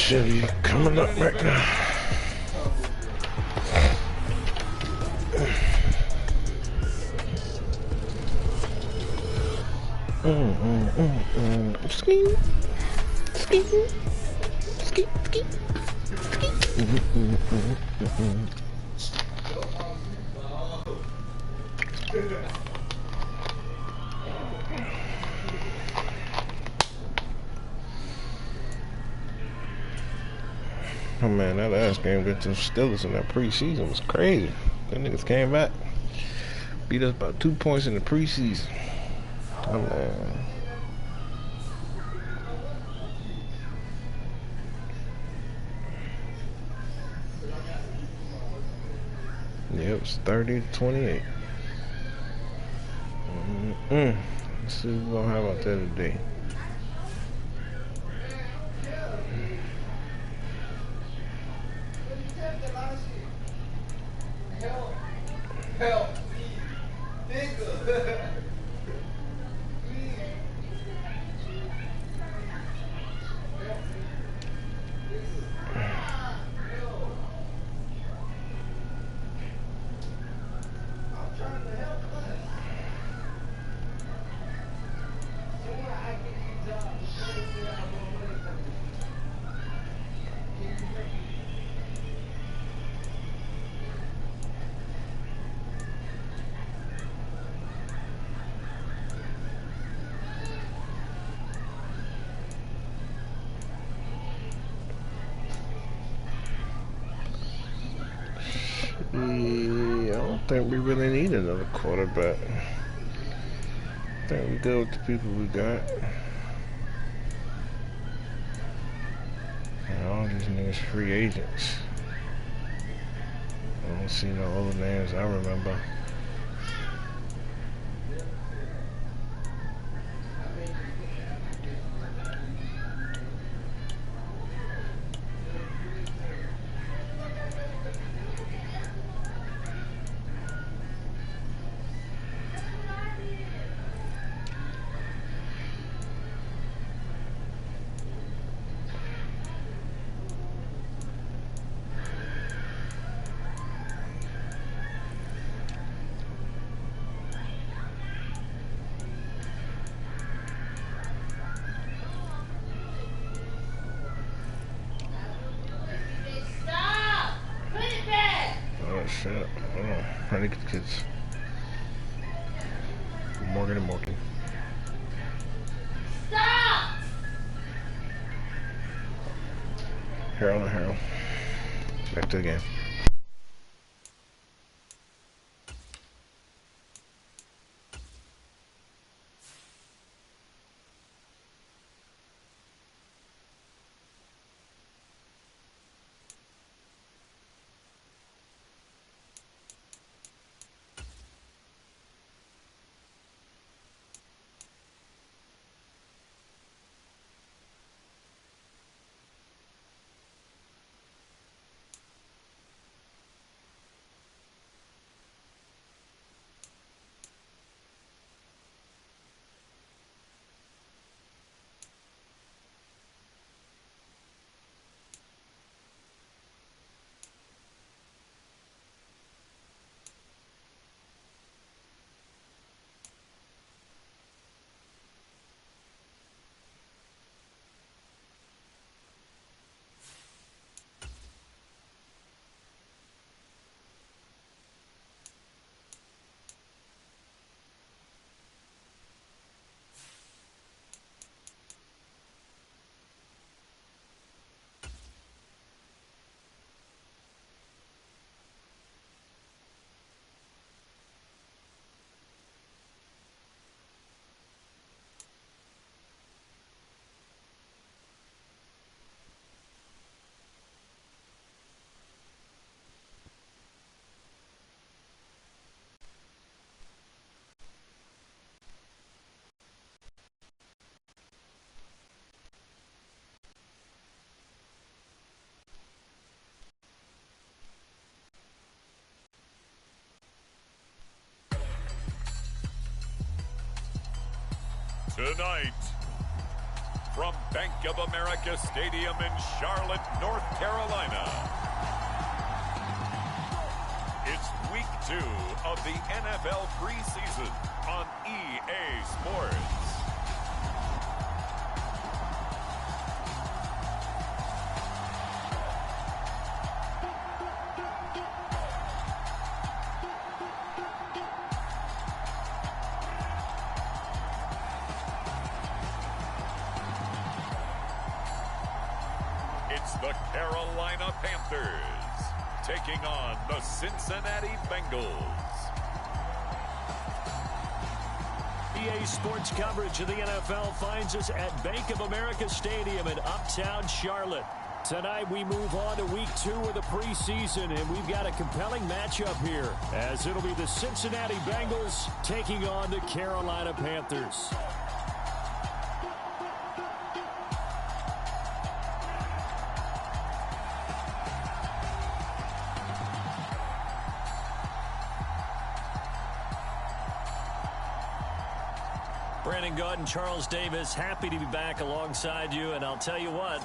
Chevy coming up right now. Ski, ski, ski, ski, Oh man, that last game against the Steelers in that preseason was crazy. Them niggas came back, beat us by 2 points in the preseason. Oh man. Yeah, it was 30-28. Let's see what we're gonna have out there today. I don't think we really need another quarterback. I think we good with the people we got. And all these niggas free agents. I don't see no other names I remember. Shut up. Hold on. Trying to get the kids. Morgan and Morgan. Stop! Harold and Harold. Back to the game. Tonight, from Bank of America Stadium in Charlotte, North Carolina. It's week 2 of the NFL preseason on EA Sports. It's the Carolina Panthers taking on the Cincinnati Bengals. EA Sports coverage of the NFL finds us at Bank of America Stadium in Uptown Charlotte. Tonight we move on to week 2 of the preseason, and we've got a compelling matchup here, as it'll be the Cincinnati Bengals taking on the Carolina Panthers. Brandon Gaudin and Charles Davis, happy to be back alongside you, and I'll tell you what.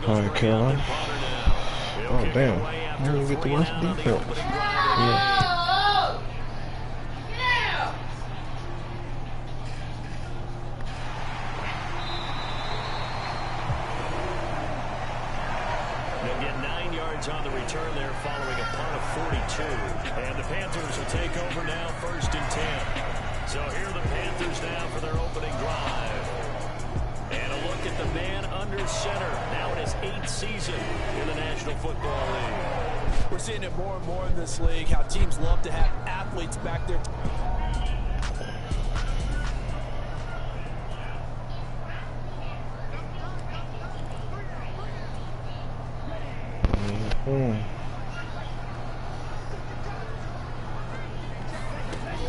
All right, Carolina. Oh, damn. I didn't even get to watch the defense. Yeah. They'll get 9 yards on the return there following a punt of 42. And the Panthers will take over now, 1st and 10. So here are the Panthers now for their opening drive. And a look at the man under center, now in his 8th season in the National Football League. We're seeing it more and more in this league, how teams love to have athletes back there.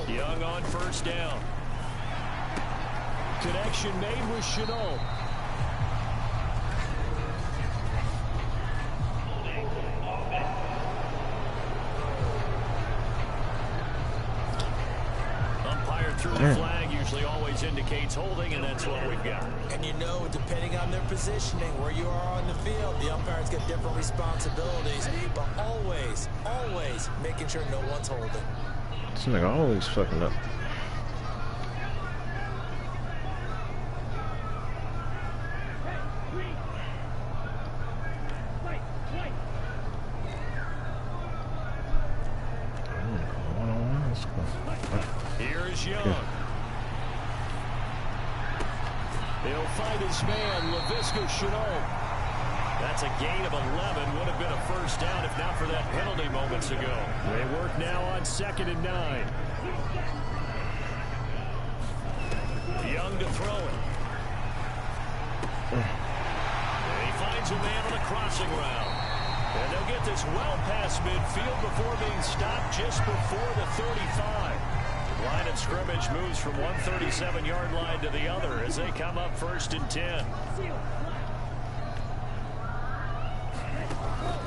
Young on 1st down. Connection made with Shenault. Umpire threw the flag, usually always indicates holding, and that's what we've got. And you know, depending on their positioning, where you are on the field, the umpires get different responsibilities, but always, always making sure no one's holding. This nigga always fucking up. Here's Young. He'll find his man, Laviska Shenault. That's a gain of 11. Would have been a 1st down if not for that penalty moments ago. They work now on 2nd and 9. Young to throw it. And he finds a man on a crossing route. And they'll get this well past midfield before being stopped just before the 35. Line of scrimmage moves from 137-yard line to the other as they come up 1st and 10.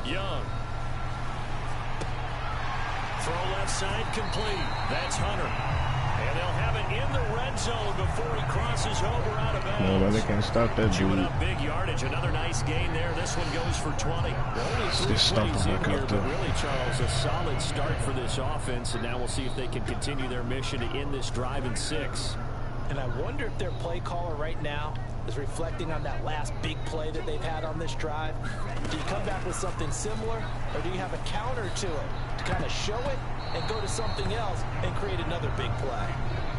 Young. Throw left side complete. That's Hunter. And they'll have it in the red zone before he crosses over out of bounds. No, man, they can't stop that Chewing dude. up big yardage. Another nice gain there. This one goes for 20. Only 3 plays in here, but really, Charles, a solid start for this offense. And now we'll see if they can continue their mission to end this drive in 6. And I wonder if their play caller right now is reflecting on that last big play that they've had on this drive. Do you come back with something similar, or do you have a counter to it to kind of show it and go to something else and create another big play?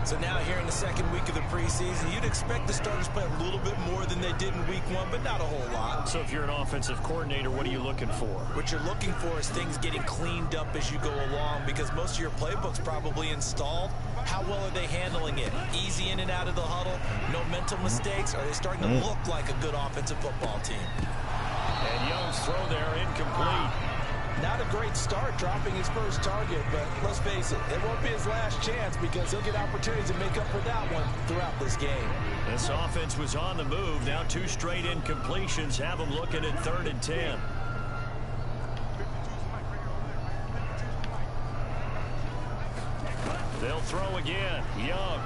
So now here in the second week of the preseason, you'd expect the starters to play a little bit more than they did in week one, but not a whole lot. So if you're an offensive coordinator, what are you looking for? What you're looking for is things getting cleaned up as you go along, because most of your playbook's probably installed. How well are they handling it? Easy in and out of the huddle? No mental mistakes? Are they starting to look like a good offensive football team? And Young's throw there incomplete. Not a great start dropping his first target, but let's face it, it won't be his last chance because he'll get opportunities to make up for that one throughout this game. This offense was on the move. Now 2 straight incompletions have them looking at 3rd and 10. They'll throw again. Young.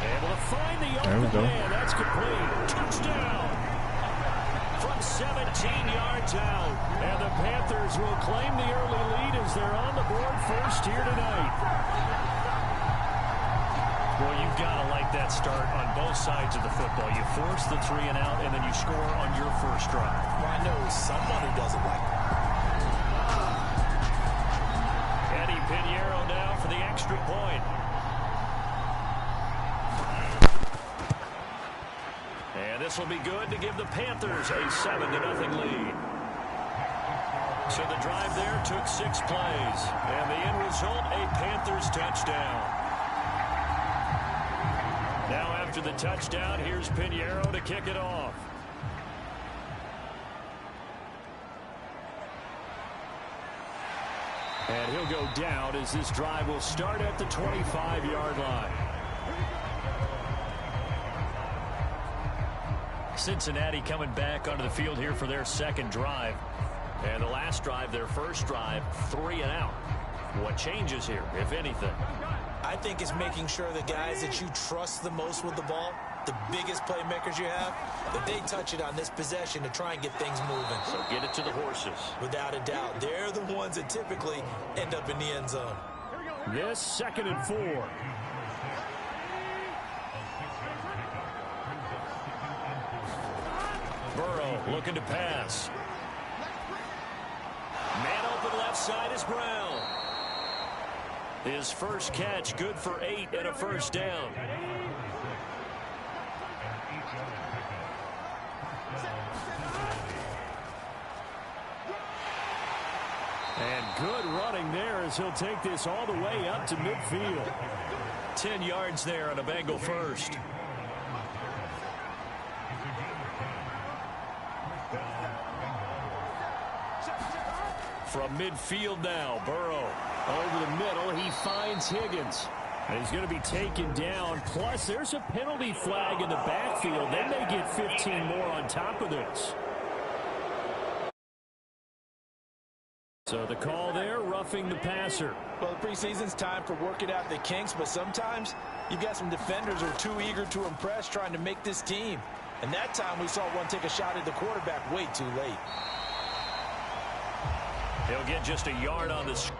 Able to find the open man. That's complete. Touchdown. From 17 yards out. And the Panthers will claim the early lead as they're on the board first here tonight. Well, you've got to like that start on both sides of the football. You force the 3 and out, and then you score on your first drive. Well, I know someone who doesn't like that. Eddie Pinheiro now for the extra point. And this will be good to give the Panthers a 7-0 lead. So the drive there took 6 plays. And the end result, a Panthers touchdown. Now after the touchdown, here's Pinheiro to kick it off. And he'll go down as this drive will start at the 25-yard line. Cincinnati coming back onto the field here for their second drive. And the last drive, their first drive, 3 and out. What changes here, if anything? I think it's making sure the guys that you trust the most with the ball, the biggest playmakers you have, that they touch it on this possession to try and get things moving. So get it to the horses. Without a doubt, they're the ones that typically end up in the end zone. This 2nd and 4. Burrow looking to pass. Man open left side is Brown. His first catch good for 8 and a first down. And good running there as he'll take this all the way up to midfield. 10 yards there on a Bengal first. From midfield now, Burrow over the middle. He finds Higgins. And he's going to be taken down. Plus, there's a penalty flag in the backfield. Then they get 15 more on top of this. So the call there, roughing the passer. Well, the preseason's time for working out the kinks, but sometimes you've got some defenders who are too eager to impress trying to make this team. And that time we saw one take a shot at the quarterback way too late. He'll get just a yard on the screen.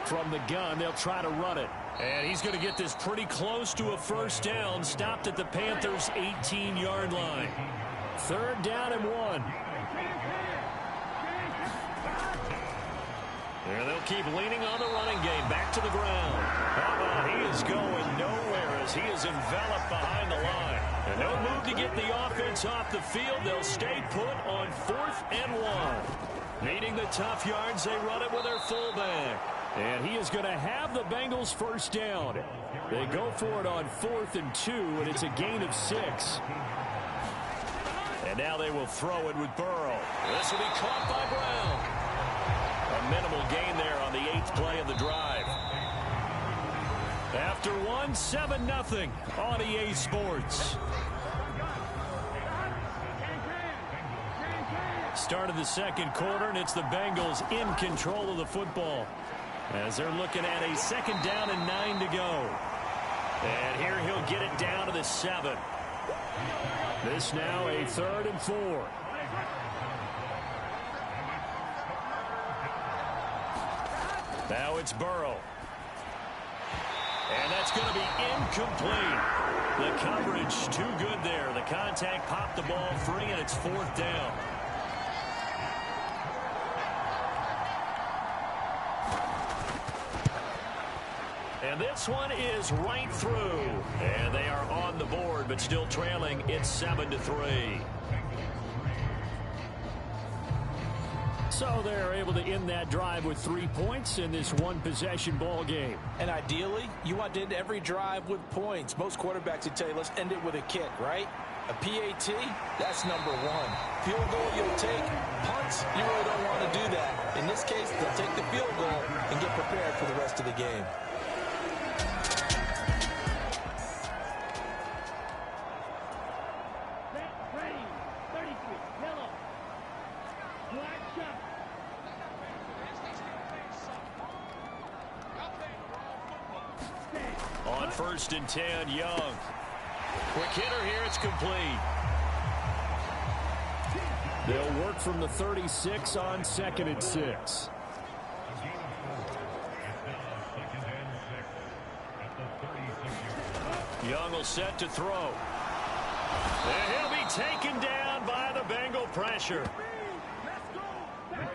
From the gun, they'll try to run it. And he's going to get this pretty close to a first down, stopped at the Panthers' 18-yard line. 3rd down and 1. There they'll keep leaning on the running game. Back to the ground. How about he is going nowhere as he is enveloped behind the line. And no move to get the offense off the field. They'll stay put on 4th and 1. Needing the tough yards, they run it with their fullback. And he is going to have the Bengals first down. They go for it on 4th and 2, and it's a gain of 6. And now they will throw it with Burrow. This will be caught by Brown. A minimal gain there on the 8th play of the drive. After 1, 7-0 on EA Sports. Start of the 2nd quarter, and it's the Bengals in control of the football as they're looking at a 2nd down and 9 to go. And here he'll get it down to the 7. This now a 3rd and 4. Now it's Burrow. And that's going to be incomplete. The coverage too good there. The contact popped the ball free, and it's 4th down. And this one is right through. And they are on the board, but still trailing. It's 7-3. So they're able to end that drive with 3 points in this one-possession ball game. And ideally, you want to end every drive with points. Most quarterbacks would tell you, let's end it with a kick, right? A PAT, that's number 1. Field goal, you'll take. Punts, you really don't want to do that. In this case, they'll take the field goal and get prepared for the rest of the game. On 1st and 10, Young. Quick hitter here, it's complete. They'll work from the 36 on 2nd and 6. Young will set to throw. And he'll be taken down by the Bengal pressure.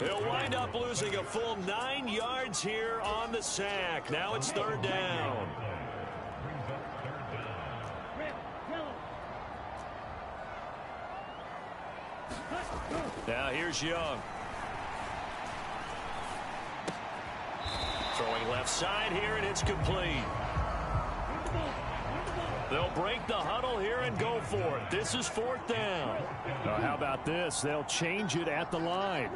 He'll wind up losing a full 9 yards here on the sack. Now it's 3rd down. Now here's Young. Throwing left side here, and it's complete. They'll break the huddle here and go for it. This is 4th down. How about this? They'll change it at the line.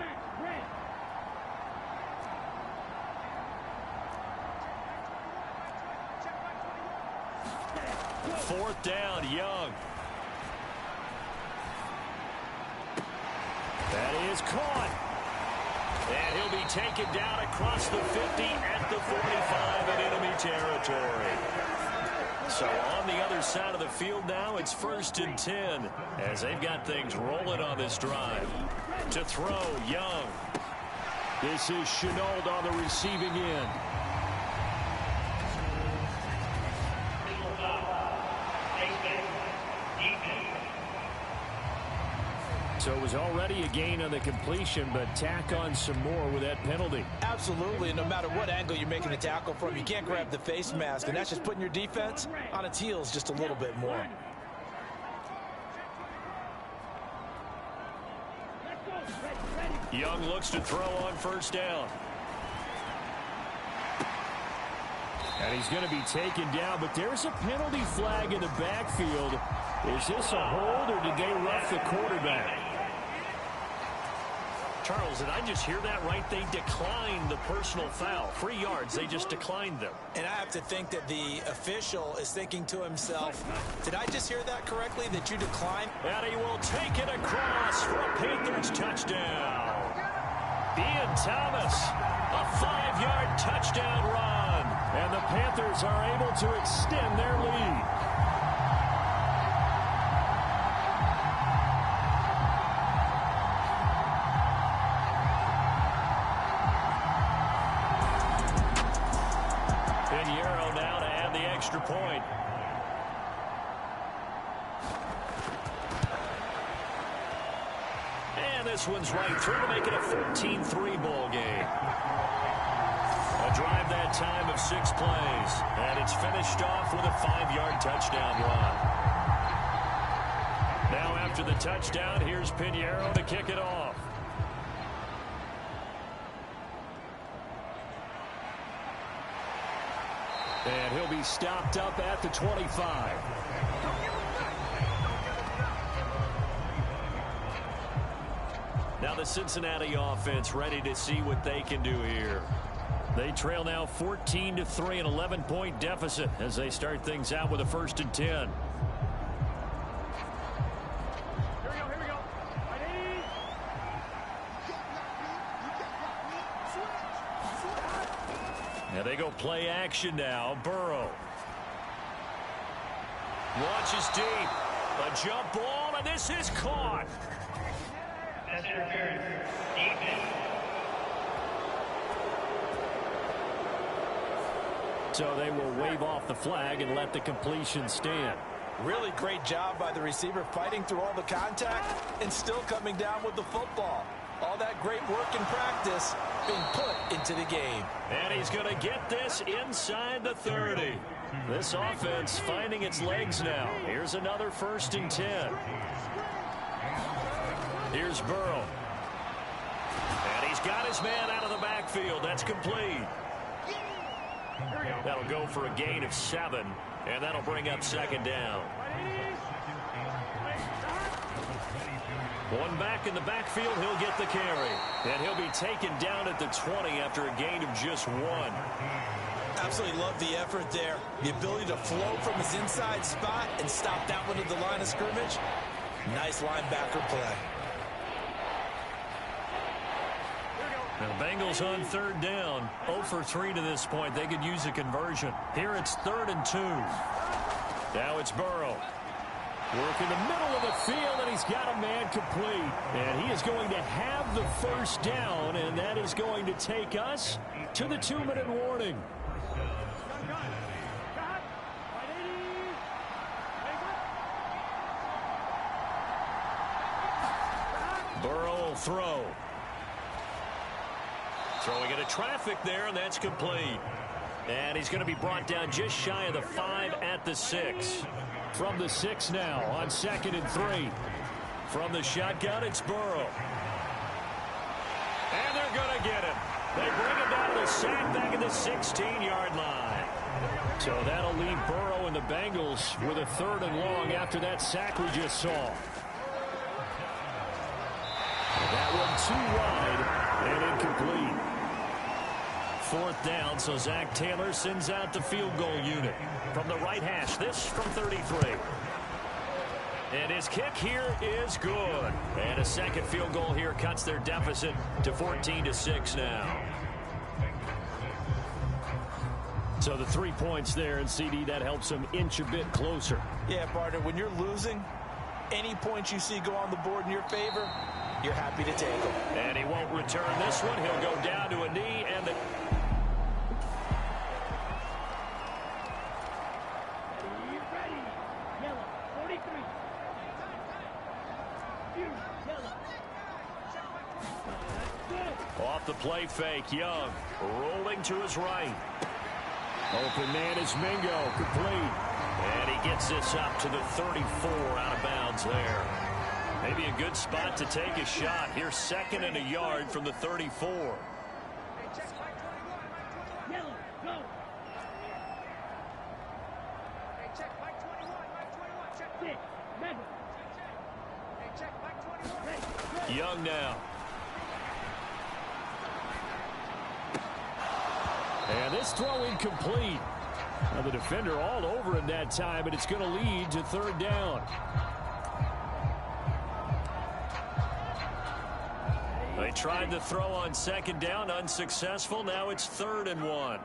Fourth down, Young. That is caught. And he'll be taken down across the 50 at the 45 in enemy territory. So on the other side of the field now, it's 1st and 10 as they've got things rolling on this drive. To throw, Young. This is Shenault on the receiving end. So it was already a gain on the completion, but tack on some more with that penalty. Absolutely, and no matter what angle you're making the tackle from, you can't grab the face mask, and that's just putting your defense on its heels just a little bit more. Young looks to throw on 1st down. And he's going to be taken down, but there's a penalty flag in the backfield. Is this a hold, or did they rough the quarterback? Charles, did I just hear that right? They declined the personal foul. 3 yards, they just declined them. And I have to think that the official is thinking to himself, did I just hear that correctly, that you declined? And he will take it across for a Panthers touchdown. Ian Thomas, a 5-yard touchdown run. And the Panthers are able to extend their lead. point. And this one's right through to make it a 14-3 ball game. A drive that time of 6 plays. And it's finished off with a 5-yard touchdown run. Now after the touchdown, here's Pinheiro to kick it off. And he'll be stopped up at the 25. Now the Cincinnati offense ready to see what they can do here. They trail now 14-3, an 11-point deficit as they start things out with a 1st and 10. Now they go play action now. Burrow. Launches deep. A jump ball, and this is caught. That's interference. So they will wave off the flag and let the completion stand. Really great job by the receiver fighting through all the contact and still coming down with the football. All that great work in practice being put into the game. And he's going to get this inside the 30. This offense finding its legs now. Here's another 1st and 10. Here's Burrow. And he's got his man out of the backfield. That's complete. That'll go for a gain of 7, and that'll bring up 2nd down. One back in the backfield, he'll get the carry. And he'll be taken down at the 20 after a gain of just 1. Absolutely love the effort there. The ability to flow from his inside spot and stop that one at the line of scrimmage. Nice linebacker play. The Bengals on 3rd down. 0 for 3 to this point. They could use a conversion. Here it's 3rd and 2. Now it's Burrow. Work in the middle of the field, and he's got a man complete. And he is going to have the 1st down, and that is going to take us to the 2-minute warning. Burrow will throw. Throwing into traffic there, and that's complete. And he's going to be brought down just shy of the 5 at the 6. From the 6 now on 2nd and 3. From the shotgun, it's Burrow. And they're going to get him. They bring him down to the sack back at the 16-yard line. So that'll leave Burrow and the Bengals with a 3rd and long after that sack we just saw. That one too wide and incomplete. 4th down, so Zach Taylor sends out the field goal unit. From the right hash, this from 33. And his kick here is good. And a 2nd field goal here cuts their deficit to 14-6 now. So the 3 points there, and CD, that helps them inch a bit closer. Yeah, partner, when you're losing, any points you see go on the board in your favor, you're happy to take them. And he won't return this one. He'll go down to a knee, and the... Off the play fake, Young rolling to his right. Open man is Mingo, complete. And he gets this up to the 34, out of bounds there. Maybe a good spot to take a shot. Here's 2nd and a yard from the 34. Young now. And this throw incomplete. Now the defender all over him that time, but it's going to lead to 3rd down. They tried to throw on 2nd down, unsuccessful. Now it's 3rd and 1.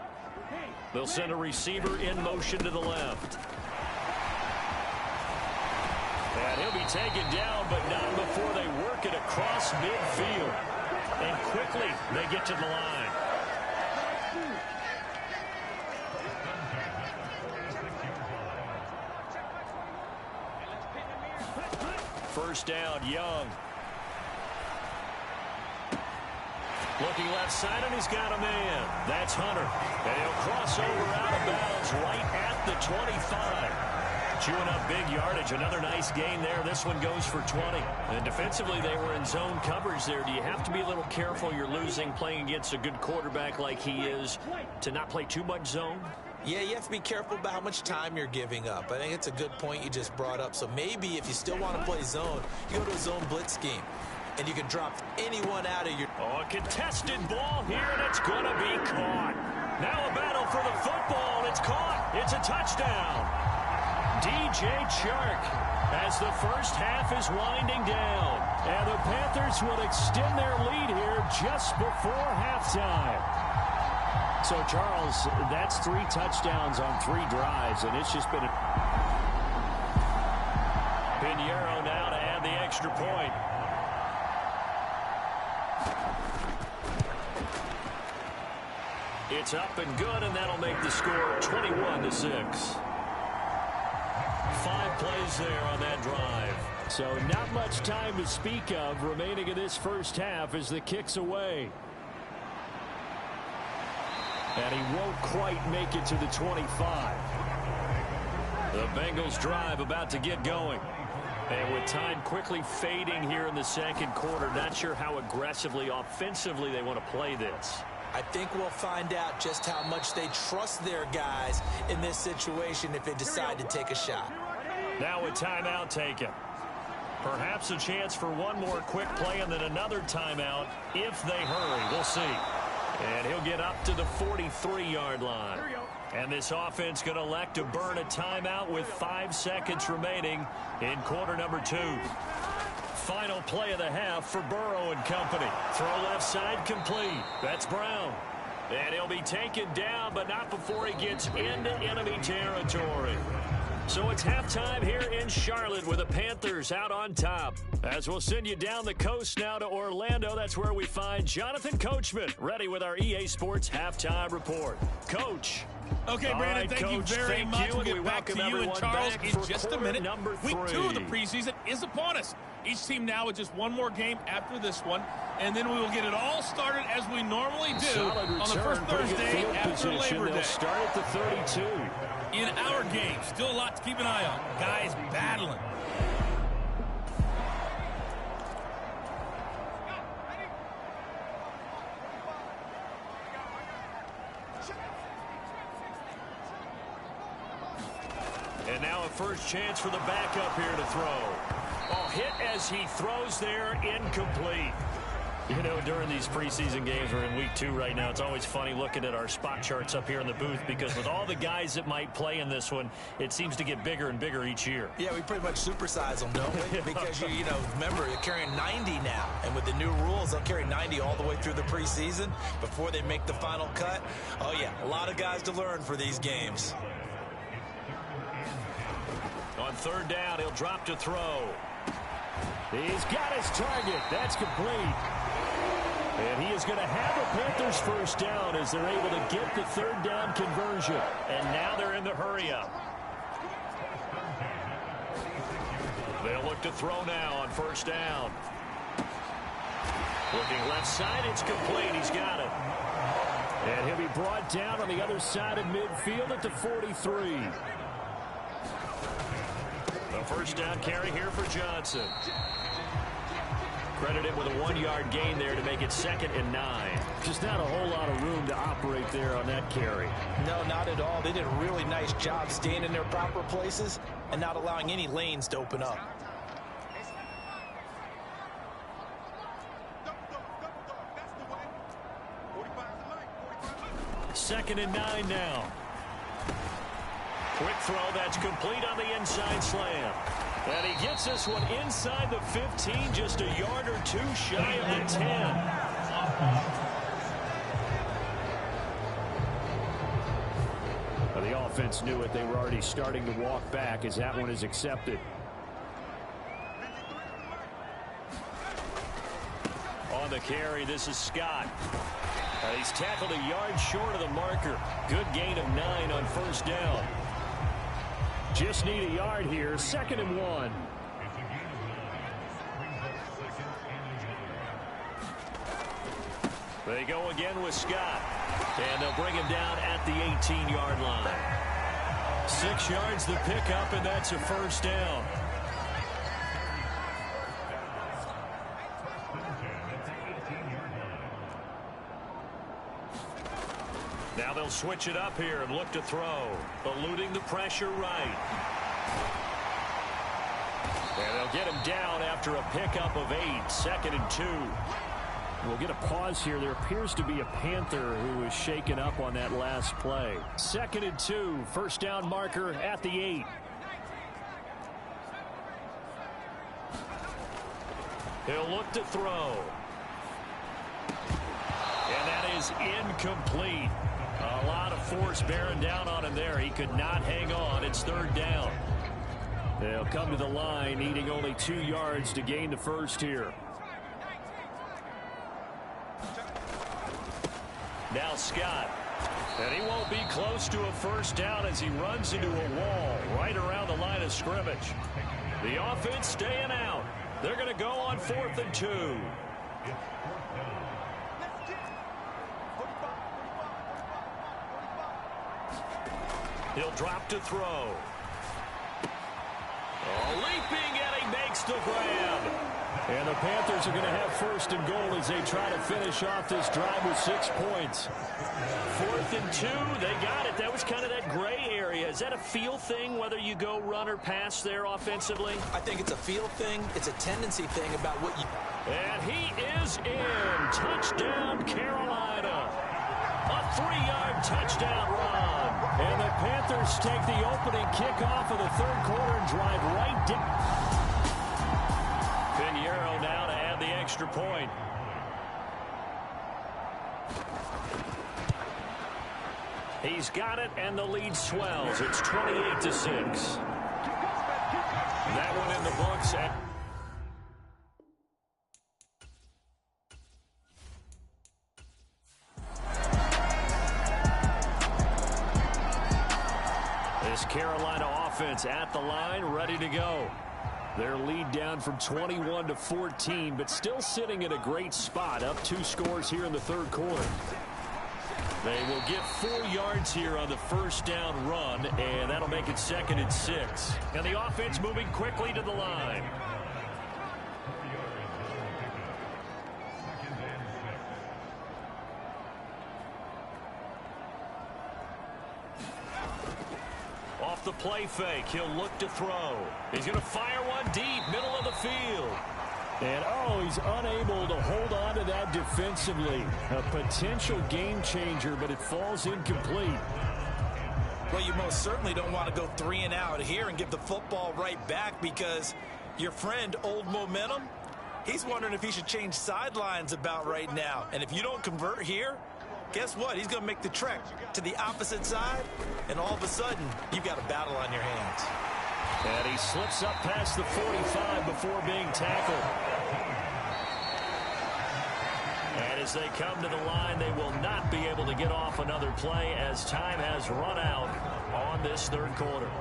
They'll send a receiver in motion to the left. And he'll be taken down, but not before they work it across midfield. And quickly they get to the line. first down. Young. Looking left side, and he's got a man. That's Hunter. And he'll cross over out of bounds right at the 25. Chewing up big yardage. Another nice gain there. This one goes for 20. And defensively, they were in zone coverage there. Do you have to be a little careful? You're losing playing against a good quarterback like he is to not play too much zone? Yeah, you have to be careful about how much time you're giving up. I think it's a good point you just brought up. So maybe if you still want to play zone, you go to a zone blitz scheme. And you can drop anyone out of your... Oh, a contested ball here, and it's going to be caught. Now a battle for the football, and it's caught. It's a touchdown. DJ Chark as the first half is winding down. And the Panthers will extend their lead here just before halftime. So, Charles, that's 3 touchdowns on 3 drives, and it's just been... Pinheiro now to add the extra point. It's up and good, and that'll make the score 21-6. 5 plays there on that drive. So not much time to speak of remaining in this first half as the kick's away. And he won't quite make it to the 25. The Bengals drive about to get going. And with time quickly fading here in the second quarter, not sure how aggressively, offensively they want to play this. I think we'll find out just how much they trust their guys in this situation if they decide to take a shot. Now a timeout taken. Perhaps a chance for one more quick play and then another timeout if they hurry. We'll see. And he'll get up to the 43-yard line. And this offense going to elect to burn a timeout with 5 seconds remaining in quarter number 2. Final play of the half for Burrow and company. Throw left side complete. That's Brown. And he'll be taken down, but not before he gets into enemy territory. So it's halftime here in Charlotte with the Panthers out on top. As we'll send you down the coast now to Orlando, that's where we find Jonathan Coachman, ready with our EA Sports Halftime Report. Coach. Okay, Brandon, thank you very much. We'll get back to you and Charles in just a minute. Week 2 of the preseason is upon us. Each team now with just one more game after this one, and then we will get it all started as we normally do on the first Thursday after Labor Day. They'll start at the 32. In our game, still a lot to keep an eye on. Guys battling. And now a first chance for the backup here to throw. Oh, hit as he throws there, incomplete. You know, during these preseason games, we're in week 2 right now. It's always funny looking at our spot charts up here in the booth because with all the guys that might play in this one, it seems to get bigger and bigger each year. Yeah, we pretty much supersize them, don't we? Because, you know, remember, you're carrying 90 now. And with the new rules, they'll carry 90 all the way through the preseason before they make the final cut. Oh, yeah, a lot of guys to learn for these games. On third down, he'll drop to throw. He's got his target. That's complete. And he is going to have a Panthers first down as they're able to get the third down conversion. And now they're in the hurry-up. They'll look to throw now on first down. Looking left side, it's complete. He's got it. And he'll be brought down on the other side of midfield at the 43. A first down carry here for Johnson. Credited with a 1-yard gain there to make it 2nd and 9. Just not a whole lot of room to operate there on that carry. No, not at all. They did a really nice job staying in their proper places and not allowing any lanes to open up. Second and 9 now. Quick throw that's complete on the inside slam. And he gets this one inside the 15, just a yard or 2 shy of the 10. Well, the offense knew it. They were already starting to walk back as that one is accepted. On the carry, this is Scott. He's tackled a yard short of the marker. Good gain of 9 on first down. Just need a yard here, 2nd and 1. They go again with Scott. And they'll bring him down at the 18-yard line. 6 yards the pickup, and that's a first down. Now they'll switch it up here and look to throw. Eluding the pressure right. And they'll get him down after a pickup of 8. 2nd and 2. We'll get a pause here. There appears to be a Panther who was shaken up on that last play. 2nd and 2. First down marker at the 8. He'll look to throw. And that is incomplete. A lot of force bearing down on him there. He could not hang on. It's 3rd down. They'll come to the line, needing only 2 yards to gain the first here. Now Scott. And he won't be close to a first down as he runs into a wall right around the line of scrimmage. The offense staying out. They're going to go on 4th and 2. He'll drop to throw. Oh, leaping, and he makes the grab. And the Panthers are going to have 1st and goal as they try to finish off this drive with 6 points. 4th and 2. They got it. That was kind of that gray area. Is that a feel thing, whether you go run or pass there offensively? I think it's a feel thing. It's a tendency thing about what you... And he is in. Touchdown, Carolina. A 3-yard touchdown run. And the Panthers take the opening kickoff of the 3rd quarter and drive right down. Pinheiro now to add the extra point. He's got it, and the lead swells. It's 28-6. That one in the books. This Carolina offense at the line, ready to go. Their lead down from 21 to 14, but still sitting at a great spot, up 2 scores here in the 3rd quarter. They will get 4 yards here on the first down run, and that'll make it 2nd and 6. And the offense moving quickly to the line. Off the play fake, he'll look to throw. He's going to fire one deep, middle of the field. And, oh, he's unable to hold on to that defensively. A potential game changer, but it falls incomplete. Well, you most certainly don't want to go 3 and out here and give the football right back because your friend, Old Momentum, he's wondering if he should change sidelines about right now. And if you don't convert here, guess what? He's going to make the trek to the opposite side, and all of a sudden, you've got a battle on your hands. And he slips up past the 45 before being tackled. And as they come to the line, they will not be able to get off another play as time has run out on this 3rd quarter.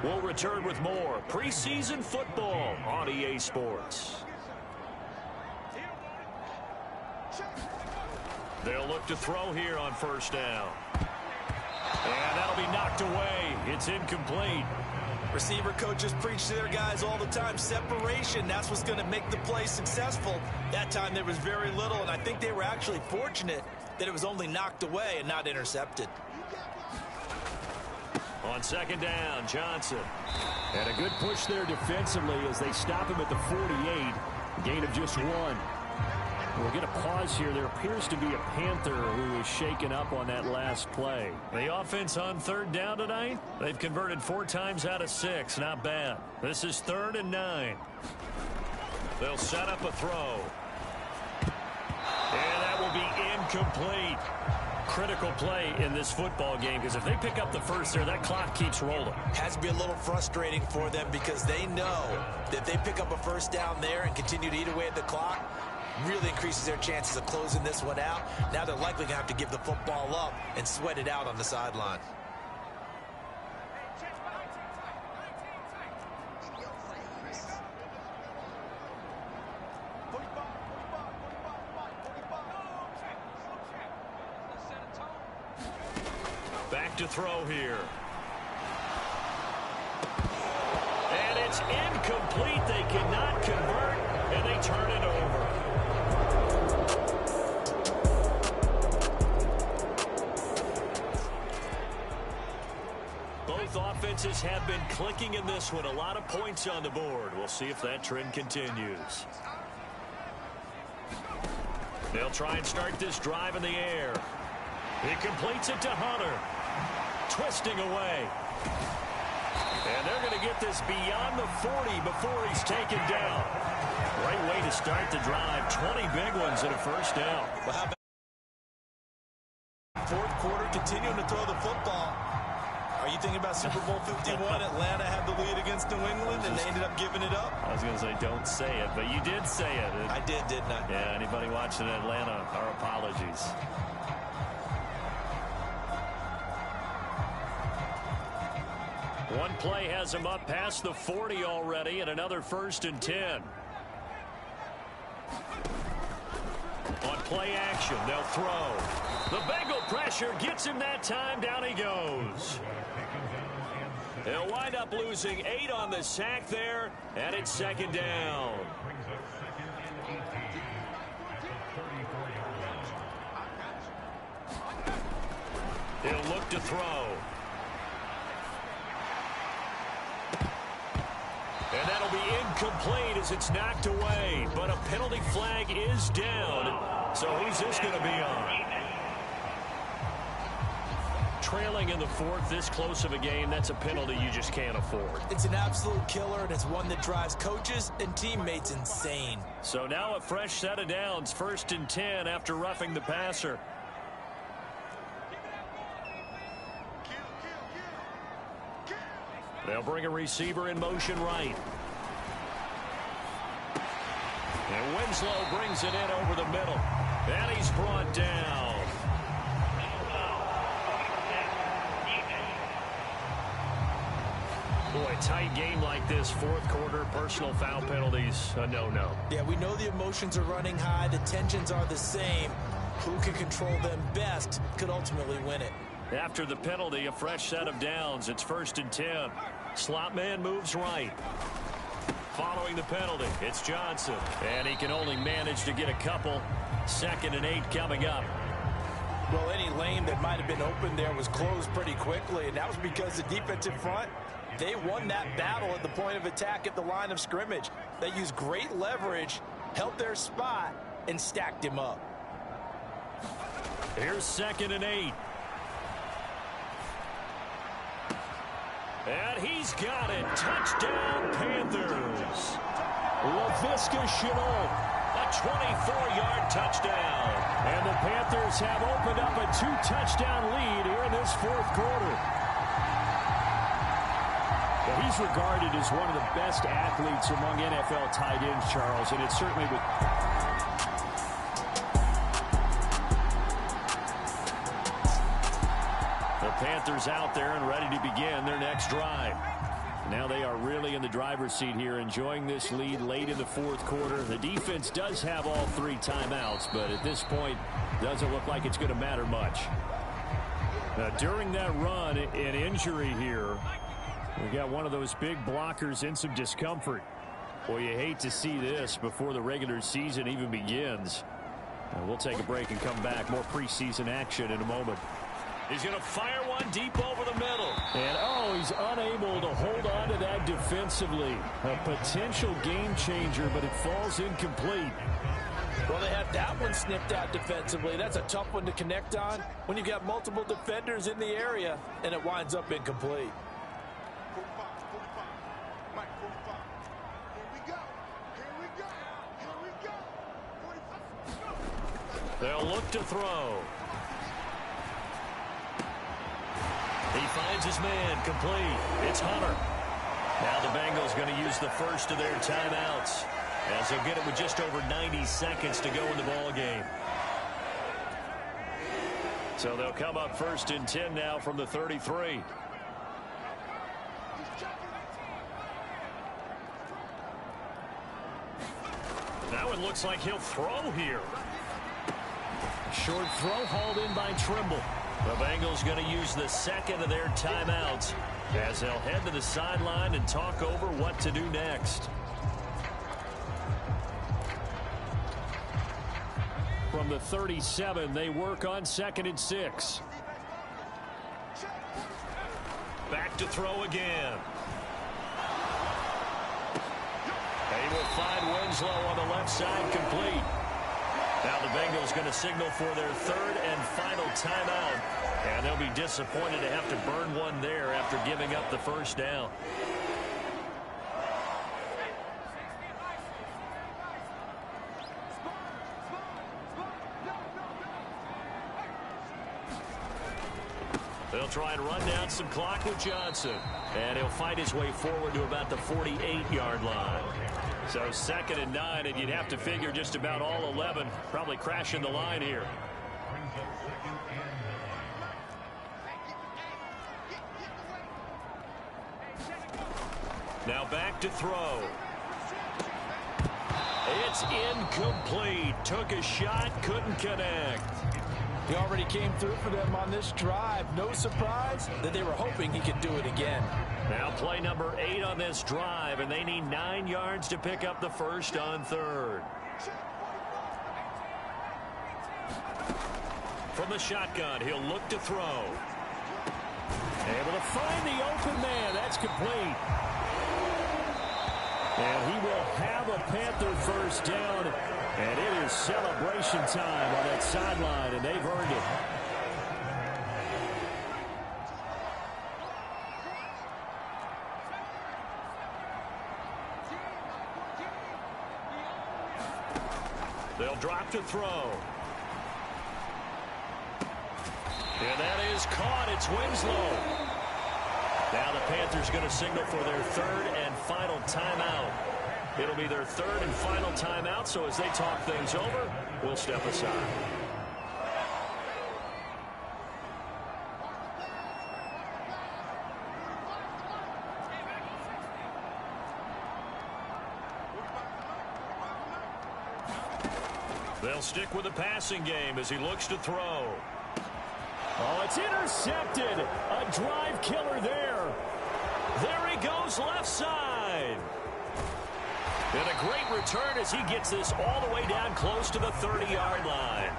We'll return with more preseason football on EA Sports. They'll look to throw here on first down. And that'll be knocked away. It's incomplete. Receiver coaches preach to their guys all the time. Separation, that's what's going to make the play successful. That time there was very little, and I think they were actually fortunate that it was only knocked away and not intercepted. On 2nd down, Johnson. And a good push there defensively as they stop him at the 48. Gain of just 1. We'll get a pause here. There appears to be a Panther who is shaken up on that last play. The offense on 3rd down tonight, they've converted 4 times out of 6. Not bad. This is 3rd and 9. They'll set up a throw. And that will be incomplete. Critical play in this football game because if they pick up the first there, that clock keeps rolling. Has to be a little frustrating for them because they know that if they pick up a first down there and continue to eat away at the clock, really increases their chances of closing this one out. Now they're likely going to have to give the football up and sweat it out on the sideline. Back to throw here. And it's incomplete. They cannot convert, and they turn it over. Both offenses have been clicking in this one. A lot of points on the board. We'll see if that trend continues. They'll try and start this drive in the air. He completes it to Hunter. Twisting away. And they're going to get this beyond the 40 before he's taken down. Great way to start the drive. 20 big ones and a first down. Well, how about fourth quarter, continuing to throw the football? Are you thinking about Super Bowl 51? Atlanta had the lead against New England, and they ended up giving it up? I was going to say, don't say it, but you did say it. I did, didn't I? Yeah, anybody watching Atlanta, our apologies. One play has him up past the 40 already, and another 1st and 10. On play action, they'll throw. The Bengal pressure gets him that time. Down he goes. They'll wind up losing 8 on the sack there, and it's 2nd down. He'll look to throw. And that'll be incomplete as it's knocked away. But a penalty flag is down. So who's this going to be on? Trailing in the 4th, this close of a game, that's a penalty you just can't afford. It's an absolute killer, and it's one that drives coaches and teammates insane. So now a fresh set of downs, 1st and 10 after roughing the passer. They'll bring a receiver in motion right. And Winslow brings it in over the middle. And he's brought down. Boy, tight game like this, 4th quarter, personal foul penalties, a no-no. Yeah, we know the emotions are running high. The tensions are the same. Who can control them best could ultimately win it. After the penalty, a fresh set of downs. It's 1st and 10. Slot man moves right. Following the penalty, it's Johnson. And he can only manage to get a couple. 2nd and 8 coming up. Well, any lane that might have been open there was closed pretty quickly, and that was because the defensive front, they won that battle at the point of attack at the line of scrimmage. They used great leverage, held their spot, and stacked him up. Here's 2nd and 8. And he's got it. Touchdown, Panthers. Laviska Shenault, a 24-yard touchdown. And the Panthers have opened up a 2-touchdown lead here in this 4th quarter. Well, he's regarded as one of the best athletes among NFL tight ends, Charles, and it's certainly with... Panthers out there and ready to begin their next drive. Now they are really in the driver's seat here, enjoying this lead late in the 4th quarter. The defense does have all 3 timeouts, but at this point, doesn't look like it's going to matter much. Now, during that run, an injury here. We got one of those big blockers in some discomfort. Boy, you hate to see this before the regular season even begins. Now, we'll take a break and come back. More preseason action in a moment. He's going to fire one deep over the middle. And, oh, he's unable to hold on to that defensively. A potential game changer, but it falls incomplete. Well, they have that one snipped out defensively. That's a tough one to connect on when you've got multiple defenders in the area, and it winds up incomplete. They'll look to throw. He finds his man, complete. It's Hunter. Now the Bengals going to use the first of their timeouts, as they'll get it with just over 90 seconds to go in the ball game. So they'll come up 1st and 10 now from the 33. Now it looks like he'll throw here. Short throw hauled in by Trimble. The Bengals going to use the second of their timeouts as they'll head to the sideline and talk over what to do next. From the 37, they work on 2nd and 6. Back to throw again. They will find Winslow on the left side, complete. Now the Bengals going to signal for their 3rd and final timeout. And they'll be disappointed to have to burn one there after giving up the first down. They'll try and run down some clock with Johnson. And he'll fight his way forward to about the 48-yard line. So 2nd and 9, and you'd have to figure just about all 11 probably crashing the line here. Now back to throw. It's incomplete. Took a shot, couldn't connect. He already came through for them on this drive. No surprise that they were hoping he could do it again. Now play number 8 on this drive, and they need 9 yards to pick up the first on 3rd. From the shotgun, he'll look to throw. Able to find the open man. That's complete. And he will have a Panther first down. And it is celebration time on that sideline, and they've earned it. They'll drop to throw. And that is caught. It's Winslow. Now the Panthers going to signal for their 3rd and final timeout. It'll be their 3rd and final timeout, so as they talk things over, we'll step aside. They'll stick with the passing game as he looks to throw. Oh, it's intercepted. A drive killer there. There he goes left side. And a great return as he gets this all the way down close to the 30-yard line.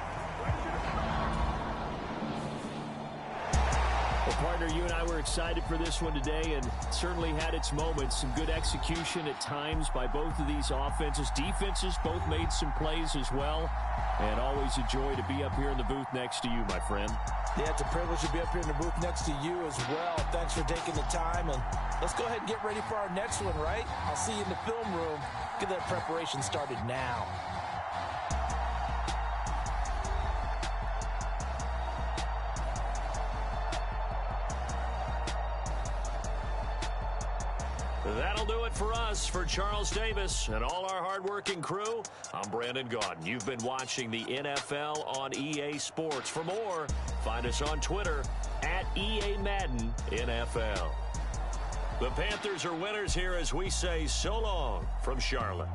Well, partner, you and I were excited for this one today, and certainly had its moments. Some good execution at times by both of these offenses. Defenses both made some plays as well. And always a joy to be up here in the booth next to you, my friend. Yeah, it's a privilege to be up here in the booth next to you as well. Thanks for taking the time, and let's go ahead and get ready for our next one, right? I'll see you in the film room. Get that preparation started now. That'll do it for us. For Charles Davis and all our hardworking crew, I'm Brandon Gaudin. You've been watching the NFL on EA Sports. For more, find us on Twitter at EA Madden NFL. The Panthers are winners here as we say so long from Charlotte.